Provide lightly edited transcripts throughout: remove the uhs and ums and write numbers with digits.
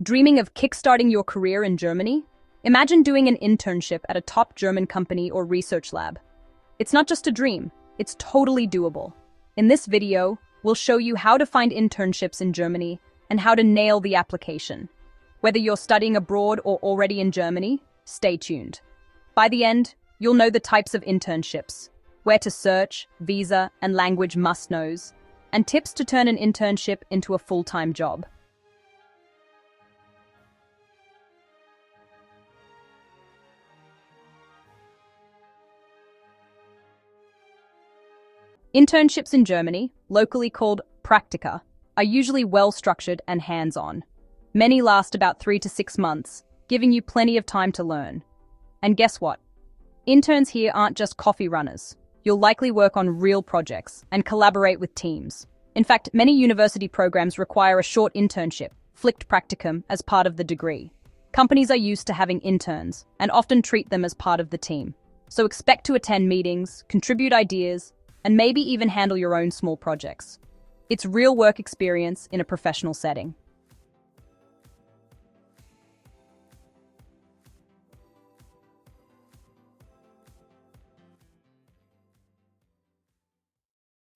Dreaming of kickstarting your career in Germany? Imagine doing an internship at a top German company or research lab. It's not just a dream, it's totally doable. In this video, we'll show you how to find internships in Germany and how to nail the application. Whether you're studying abroad or already in Germany, stay tuned. By the end, you'll know the types of internships, where to search, visa and language must-knows, and tips to turn an internship into a full-time job. Internships in Germany, locally called Practica, are usually well-structured and hands-on. Many last about 3 to 6 months, giving you plenty of time to learn. And guess what? Interns here aren't just coffee runners. You'll likely work on real projects and collaborate with teams. In fact, many university programs require a short internship, flicked practicum, as part of the degree. Companies are used to having interns and often treat them as part of the team. So expect to attend meetings, contribute ideas, and maybe even handle your own small projects. It's real work experience in a professional setting.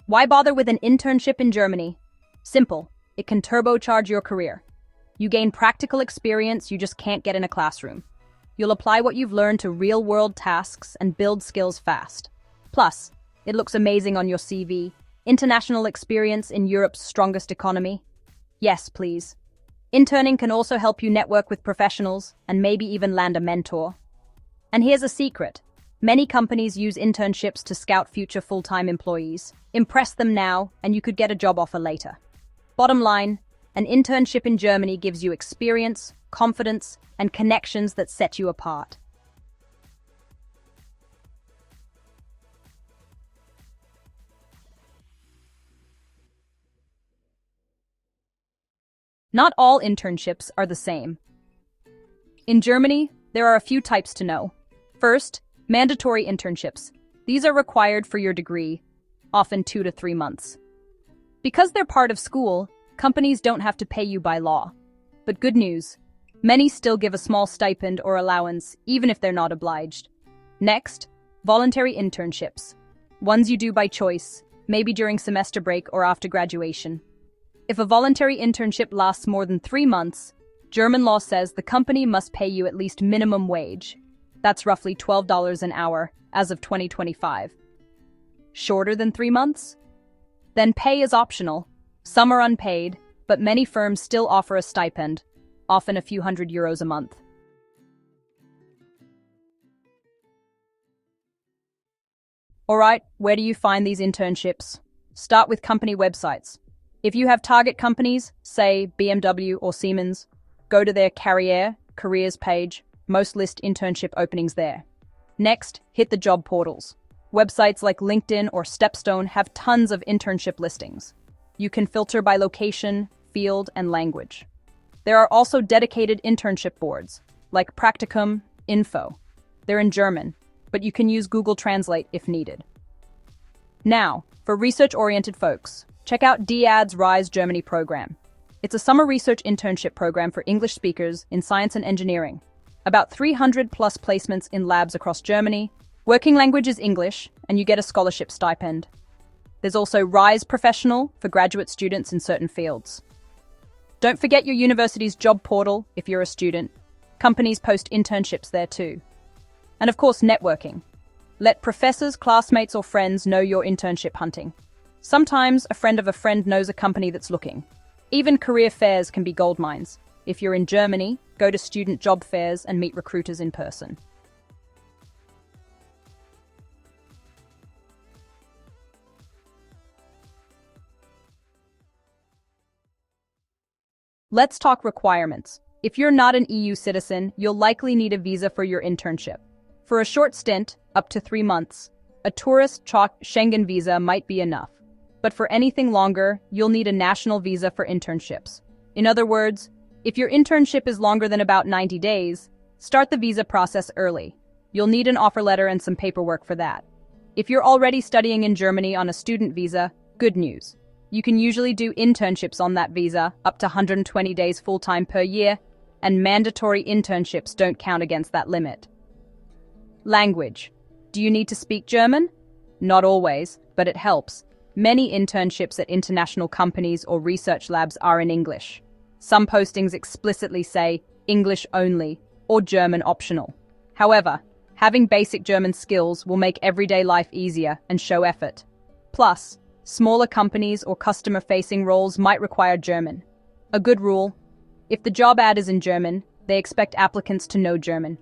Why bother with an internship in Germany? Simple. It can turbocharge your career. You gain practical experience you just can't get in a classroom. You'll apply what you've learned to real-world tasks and build skills fast. Plus, it looks amazing on your CV. International experience in Europe's strongest economy? Yes, please. Interning can also help you network with professionals and maybe even land a mentor. And here's a secret. Many companies use internships to scout future full-time employees. Impress them now, and you could get a job offer later. Bottom line, an internship in Germany gives you experience, confidence, and connections that set you apart. Not all internships are the same. In Germany, there are a few types to know. First, mandatory internships. These are required for your degree, often 2 to 3 months. Because they're part of school, companies don't have to pay you by law. But good news, many still give a small stipend or allowance, even if they're not obliged. Next, voluntary internships. Ones you do by choice, maybe during semester break or after graduation. If a voluntary internship lasts more than 3 months, German law says the company must pay you at least minimum wage. That's roughly $12 an hour as of 2025. Shorter than 3 months? Then pay is optional. Some are unpaid, but many firms still offer a stipend, often a few €100 a month. Alright, where do you find these internships? Start with company websites. If you have target companies, say BMW or Siemens, go to their careers page. Most list internship openings there. Next, hit the job portals. Websites like LinkedIn or Stepstone have tons of internship listings. You can filter by location, field, and language. There are also dedicated internship boards, like Practicum, Info. They're in German, but you can use Google Translate if needed. Now, for research-oriented folks, check out DAAD's Rise Germany program. It's a summer research internship program for English speakers in science and engineering. About 300 plus placements in labs across Germany. Working language is English, and you get a scholarship stipend. There's also Rise Professional for graduate students in certain fields. Don't forget your university's job portal if you're a student. Companies post internships there too. And of course, networking. Let professors, classmates, or friends know you're internship hunting. Sometimes a friend of a friend knows a company that's looking. Even career fairs can be gold mines. If you're in Germany, go to student job fairs and meet recruiters in person. Let's talk requirements. If you're not an EU citizen, you'll likely need a visa for your internship. For a short stint, up to 3 months, a tourist Schengen visa might be enough. But for anything longer, you'll need a national visa for internships. In other words, if your internship is longer than about 90 days, start the visa process early. You'll need an offer letter and some paperwork for that. If you're already studying in Germany on a student visa, good news. You can usually do internships on that visa, up to 120 days full-time per year, and mandatory internships don't count against that limit. Language. Do you need to speak German? Not always, but it helps. Many internships at international companies or research labs are in English. Some postings explicitly say English only or German optional. However, having basic German skills will make everyday life easier and show effort. Plus, smaller companies or customer-facing roles might require German. A good rule: if the job ad is in German, they expect applicants to know German.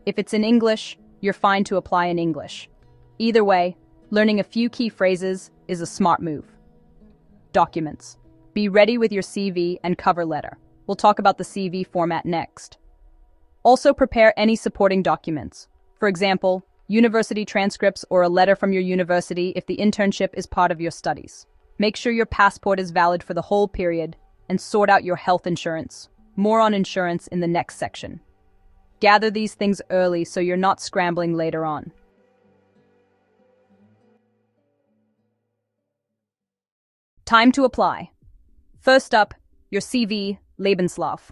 If it's in English, you're fine to apply in English. Either way, learning a few key phrases is a smart move. Documents. Be ready with your CV and cover letter. We'll talk about the CV format next. Also prepare any supporting documents. For example, university transcripts or a letter from your university if the internship is part of your studies. Make sure your passport is valid for the whole period and sort out your health insurance. More on insurance in the next section. Gather these things early so you're not scrambling later on. Time to apply. First up, your CV, Lebenslauf.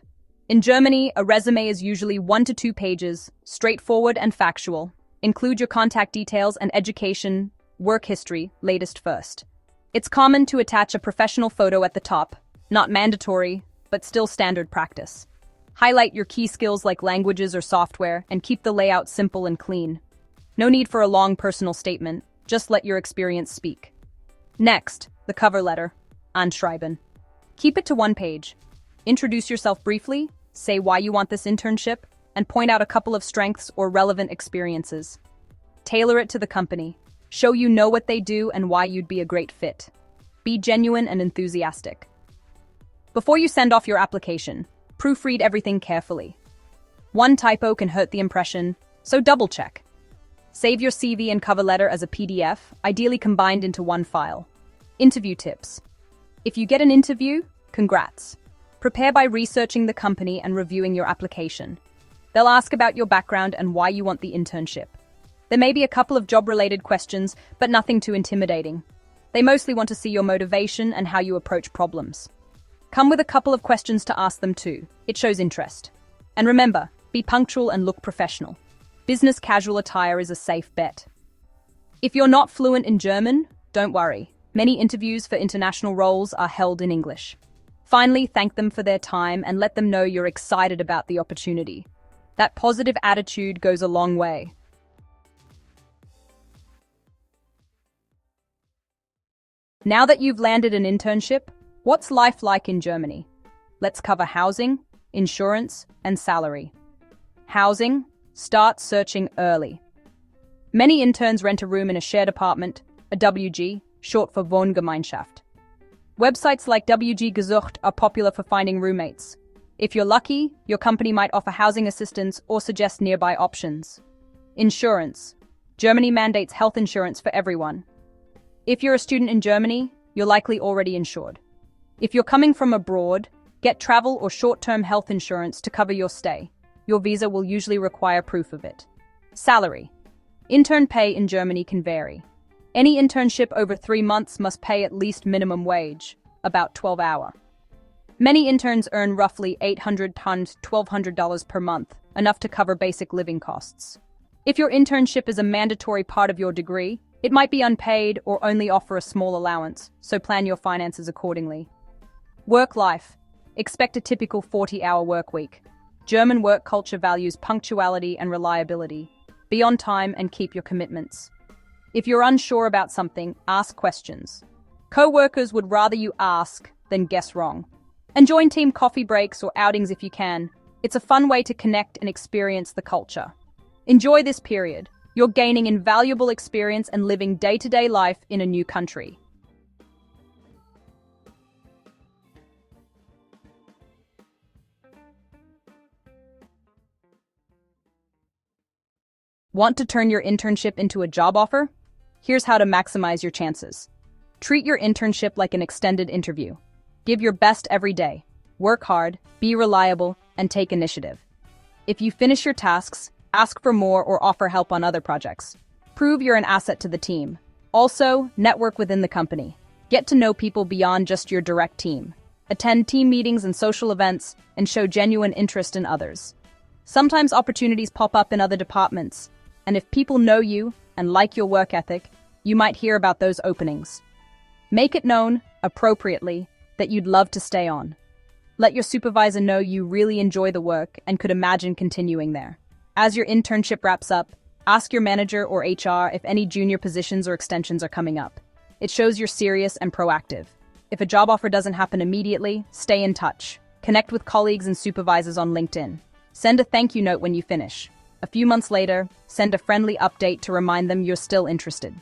In Germany, a resume is usually 1 to 2 pages, straightforward and factual. Include your contact details and education, work history, latest first. It's common to attach a professional photo at the top, not mandatory, but still standard practice. Highlight your key skills like languages or software and keep the layout simple and clean. No need for a long personal statement, just let your experience speak. Next, the cover letter, Anschreiben. Keep it to 1 page. Introduce yourself briefly, say why you want this internship, and point out a couple of strengths or relevant experiences. Tailor it to the company. Show you know what they do and why you'd be a great fit. Be genuine and enthusiastic. Before you send off your application, proofread everything carefully. One typo can hurt the impression, so double-check. Save your CV and cover letter as a PDF, ideally combined into one file. Interview tips. If you get an interview, congrats. Prepare by researching the company and reviewing your application. They'll ask about your background and why you want the internship. There may be a couple of job-related questions, but nothing too intimidating. They mostly want to see your motivation and how you approach problems. Come with a couple of questions to ask them too. It shows interest. And remember, be punctual and look professional. Business casual attire is a safe bet. If you're not fluent in German, don't worry. Many interviews for international roles are held in English. Finally, thank them for their time and let them know you're excited about the opportunity. That positive attitude goes a long way. Now that you've landed an internship, what's life like in Germany? Let's cover housing, insurance, and salary. Housing. Start searching early. Many interns rent a room in a shared apartment, a WG, short for Wohngemeinschaft. Websites like WG Gesucht are popular for finding roommates. If you're lucky, your company might offer housing assistance or suggest nearby options. Insurance. Germany mandates health insurance for everyone. If you're a student in Germany, you're likely already insured. If you're coming from abroad, get travel or short-term health insurance to cover your stay. Your visa will usually require proof of it. Salary. Intern pay in Germany can vary. Any internship over 3 months must pay at least minimum wage, about 12 hour. Many interns earn roughly $800 to $1,200 per month, enough to cover basic living costs. If your internship is a mandatory part of your degree, it might be unpaid or only offer a small allowance, so plan your finances accordingly. Work life. Expect a typical 40-hour work week. German work culture values punctuality and reliability. Be on time and keep your commitments. If you're unsure about something, ask questions. Co-workers would rather you ask than guess wrong. And join team coffee breaks or outings if you can. It's a fun way to connect and experience the culture. Enjoy this period. You're gaining invaluable experience and living day-to-day life in a new country. Want to turn your internship into a job offer? Here's how to maximize your chances. Treat your internship like an extended interview. Give your best every day. Work hard, be reliable, and take initiative. If you finish your tasks, ask for more or offer help on other projects. Prove you're an asset to the team. Also, network within the company. Get to know people beyond just your direct team. Attend team meetings and social events, and show genuine interest in others. Sometimes opportunities pop up in other departments, and if people know you and like your work ethic, you might hear about those openings. Make it known, appropriately, that you'd love to stay on. Let your supervisor know you really enjoy the work and could imagine continuing there. As your internship wraps up, ask your manager or HR if any junior positions or extensions are coming up. It shows you're serious and proactive. If a job offer doesn't happen immediately, stay in touch. Connect with colleagues and supervisors on LinkedIn. Send a thank you note when you finish. A few months later, send a friendly update to remind them you're still interested.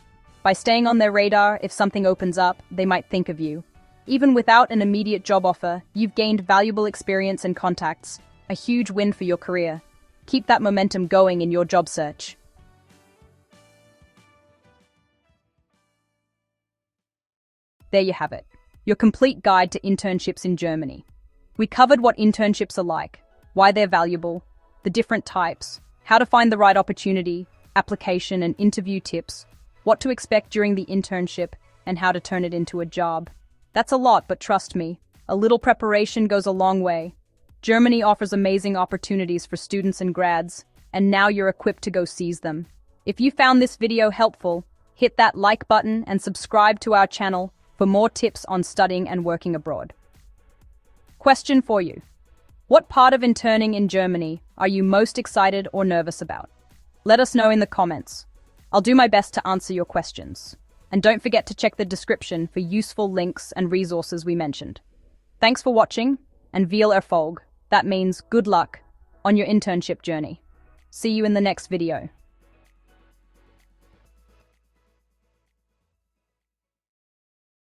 By staying on their radar, if something opens up, they might think of you. Even without an immediate job offer, you've gained valuable experience and contacts, a huge win for your career. Keep that momentum going in your job search. There you have it, your complete guide to internships in Germany. We covered what internships are like, why they're valuable, the different types, how to find the right opportunity, application and interview tips, what to expect during the internship, and how to turn it into a job. That's a lot, but trust me, a little preparation goes a long way. Germany offers amazing opportunities for students and grads, and now you're equipped to go seize them. If you found this video helpful, hit that like button and subscribe to our channel for more tips on studying and working abroad. Question for you. What part of interning in Germany are you most excited or nervous about? Let us know in the comments. I'll do my best to answer your questions. And don't forget to check the description for useful links and resources we mentioned. Thanks for watching, and veel erfolg. That means good luck on your internship journey. See you in the next video.